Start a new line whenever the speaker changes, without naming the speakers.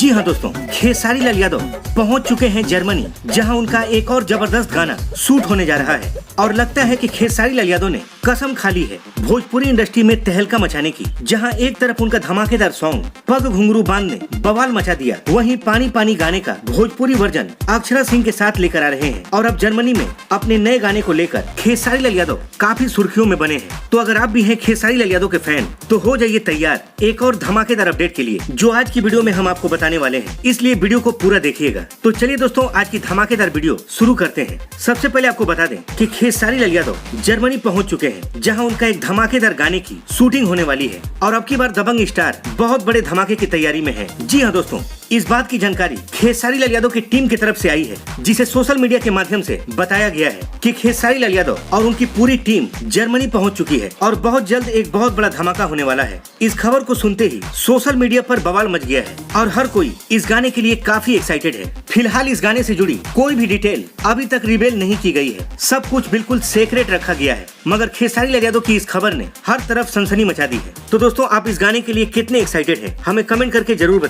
जी हाँ दोस्तों, खेसारी लाल यादव पहुंच चुके हैं जर्मनी, जहां उनका एक और जबरदस्त गाना शूट होने जा रहा है। और लगता है कि खेसारी लाल यादव ने कसम खा ली है भोजपुरी इंडस्ट्री में तहलका मचाने की। जहां एक तरफ उनका धमाकेदार सॉन्ग पग घुंघरू बांध ने बवाल मचा दिया, वहीं पानी पानी गाने का भोजपुरी वर्जन अक्षरा सिंह के साथ लेकर आ रहे हैं। और अब जर्मनी में अपने नए गाने को लेकर खेसारी लाल यादव काफी सुर्खियों में बने हैं। तो अगर आप भी हैं खेसारी लाल यादव के फैन, तो हो जाइए तैयार एक और धमाकेदार अपडेट के लिए, जो आज की वीडियो में हम आपको बताने वाले हैं। इसलिए वीडियो को पूरा देखिएगा। तो चलिए दोस्तों, आज की धमाकेदार वीडियो शुरू करते हैं। सबसे पहले आपको बता दें कि खेसारी लाल यादव जर्मनी पहुंच चुके हैं, जहां उनका एक धमाकेदार गाने की शूटिंग होने वाली है। और अब की बार दबंग स्टार बहुत बड़े धमाके की तैयारी में है। जी हाँ दोस्तों, इस बात की जानकारी खेसारी लाल यादव की टीम की तरफ से आई है, जिसे सोशल मीडिया के माध्यम से बताया गया है कि खेसारी लाल यादव और उनकी पूरी टीम जर्मनी पहुंच चुकी है और बहुत जल्द एक बहुत बड़ा धमाका होने वाला है। इस खबर को सुनते ही सोशल मीडिया पर बवाल मच गया है और हर कोई इस गाने के लिए काफी एक्साइटेड है। फिलहाल इस गाने से जुड़ी कोई भी डिटेल अभी तक रिवील नहीं की गई है, सब कुछ बिल्कुल सीक्रेट रखा गया है। मगर खेसारी लाल यादव की इस खबर ने हर तरफ सनसनी मचा दी है। तो दोस्तों, आप इस गाने के लिए कितने एक्साइटेड हैं, हमें कमेंट करके जरूर बताएं।